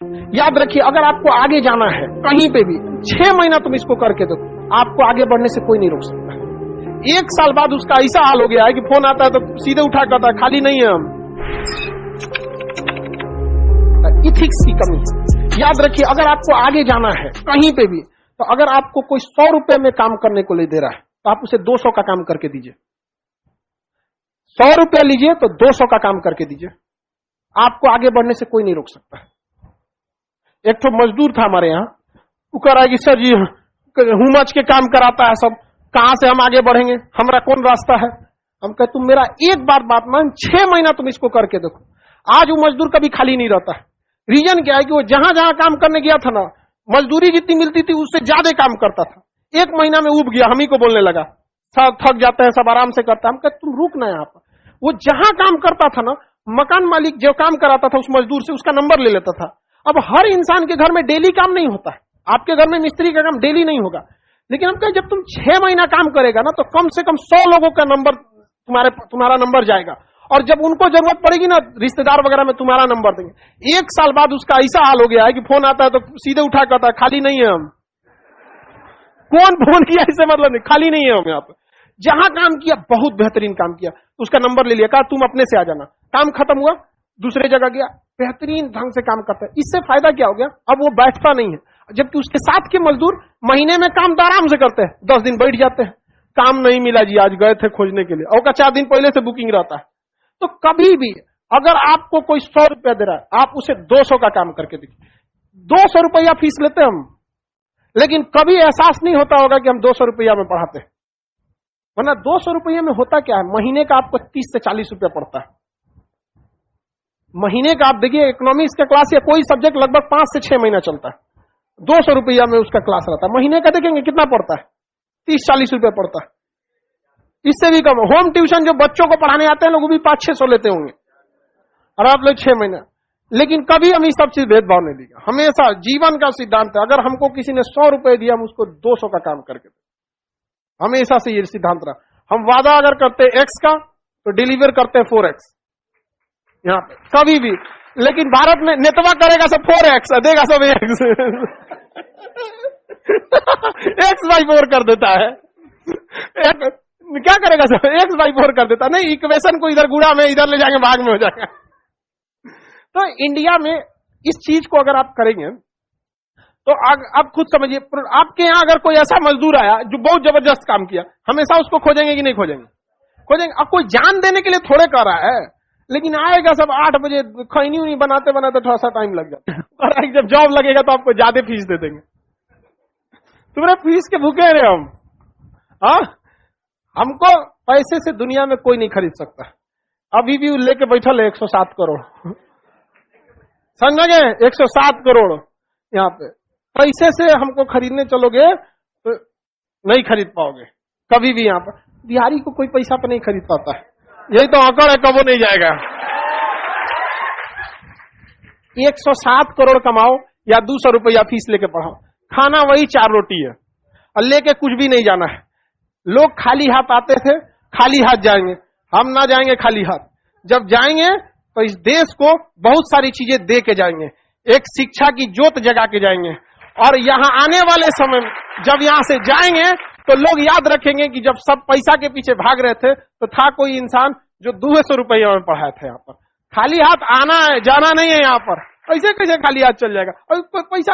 याद रखिए, अगर आपको आगे जाना है कहीं पे भी 6 महीना तुम इसको करके दो, आपको आगे बढ़ने से कोई नहीं रोक सकता। 1 साल बाद उसका ऐसा हाल हो गया है कि फोन आता है तो सीधे उठा करता है, खाली नहीं है हम। इथिक्स की कमी। याद रखिए, अगर आपको आगे जाना है कहीं पे भी, तो अगर आपको कोई 100 रुपए में काम करने को ले दे रहा है तो आप उसे 200 का काम करके दीजिए। 100 रुपया लीजिए तो 200 का काम करके दीजिए, आपको आगे बढ़ने से कोई नहीं रोक सकता। एक तो मजदूर था हमारे यहाँ, वो कह रहा है कि सर जी हुमच के काम कराता है सब, कहां से हम आगे बढ़ेंगे, हमारा कौन रास्ता है। हम कहे तुम मेरा एक बात मान, 6 महीना तुम इसको करके देखो। आज वो मजदूर कभी खाली नहीं रहता है। रीजन क्या है कि वो जहां जहां काम करने गया था ना, मजदूरी जितनी मिलती थी उससे ज्यादा काम करता था। 1 महीना में उब गया, हम ही को बोलने लगा, सब थक जाते हैं, सब आराम से करता है। हम कहते तुम रुक ना यहाँ पर। वो जहां काम करता था ना, मकान मालिक जो काम कराता था उस मजदूर से उसका नंबर ले लेता था। अब हर इंसान के घर में डेली काम नहीं होता है, आपके घर में मिस्त्री का काम डेली नहीं होगा, लेकिन हम कहें जब तुम 6 महीना काम करेगा ना तो कम से कम 100 लोगों का नंबर तुम्हारा नंबर जाएगा, और जब उनको जरूरत पड़ेगी ना रिश्तेदार वगैरह में तुम्हारा नंबर देंगे। 1 साल बाद उसका ऐसा हाल हो गया है कि फोन आता है तो सीधे उठा करता है, खाली नहीं है हम। कौन फोन किया इससे मतलब नहीं, खाली नहीं है हम यहाँ पर। जहां काम किया बहुत बेहतरीन काम किया, उसका नंबर ले लिया, कहा तुम अपने से आ जाना, काम खत्म हुआ, दूसरे जगह गया, बेहतरीन ढंग से काम करता है। इससे फायदा क्या हो गया, अब वो बैठता नहीं है, जबकि उसके साथ के मजदूर महीने में काम तो आराम से करते हैं, 10 दिन बैठ जाते हैं, काम नहीं मिला जी आज गए थे खोजने के लिए, और का 4 दिन पहले से बुकिंग रहता है। तो कभी भी अगर आपको कोई 100 रुपया दे रहा है, आप उसे 200 का काम करके देखिए। 200 रुपया फीस लेते हैं हम, लेकिन कभी एहसास नहीं होता होगा कि हम 200 रुपया में पढ़ाते हैं। वरना 200 रुपये में होता क्या है, महीने का आपको 30 से 40 रुपया पड़ता है। महीने का आप देखिए इकोनॉमिक्स का क्लास या कोई सब्जेक्ट लगभग 5 से 6 महीना चलता है, 200 रुपया में उसका क्लास रहता है। महीने का देखेंगे कितना पड़ता है, 30-40 रुपया पड़ता है, इससे भी कम। होम ट्यूशन जो बच्चों को पढ़ाने आते हैं लोग, वो भी 500-600 लेते होंगे, और आप लोग 6 महीना। लेकिन कभी हम ये सब चीज भेदभाव नहीं दिया, हमेशा जीवन का सिद्धांत है, अगर हमको किसी ने 100 रुपए दिया हम उसको 200 का काम करके दें, हमेशा से ये सिद्धांत रहा। हम वादा अगर करते हैं X का तो डिलीवर करते हैं 4X यहाँ पे कभी भी। लेकिन भारत में नेतवा करेगा सब 4X, देगा सब X X/4 कर देता है। क्या करेगा सब X/4 कर देता है। नहीं, इक्वेशन को इधर गुणा में, इधर ले जाएंगे भाग में हो जाएगा। तो इंडिया में इस चीज को अगर आप करेंगे तो आप खुद समझिए, आपके यहां अगर कोई ऐसा मजदूर आया जो बहुत जबरदस्त काम किया, हमेशा उसको खोजेंगे कि नहीं खोजेंगे? खोजेंगे। अब कोई जान देने के लिए थोड़े कर रहा है, लेकिन आएगा सब 8 बजे, खैनी उनी बनाते बनाते थोड़ा सा टाइम लग जाता है, और जब जॉब लगेगा तो आपको ज्यादा फीस दे देंगे। तुम्हारे फीस के भूखे रहे हम। हाँ, हमको पैसे से दुनिया में कोई नहीं खरीद सकता। अभी भी लेके बैठल है 107 करोड़, समझ गए? 107 करोड़ यहाँ पे। पैसे से हमको खरीदने चलोगे तो नहीं खरीद पाओगे कभी भी। यहाँ पर बिहारी को कोई पैसा पे नहीं खरीद पाता है, यही तो आंकड़ है, कबो नहीं जाएगा। 107 करोड़ कमाओ या 200 रुपया फीस लेके पढ़ाओ, खाना वही 4 रोटी है, और लेके कुछ भी नहीं जाना है। लोग खाली हाथ आते थे, खाली हाथ जाएंगे, हम ना जाएंगे खाली हाथ। जब जाएंगे तो इस देश को बहुत सारी चीजें दे के जाएंगे, एक शिक्षा की जोत जगा के जाएंगे। और यहाँ आने वाले समय में जब यहाँ से जाएंगे तो लोग याद रखेंगे कि जब सब पैसा के पीछे भाग रहे थे तो था कोई इंसान जो 200 रुपया में पढ़ाया था। यहाँ पर खाली हाथ आना है, जाना नहीं है। यहाँ पर ऐसे कैसे खाली हाथ चल जाएगा, और पैसा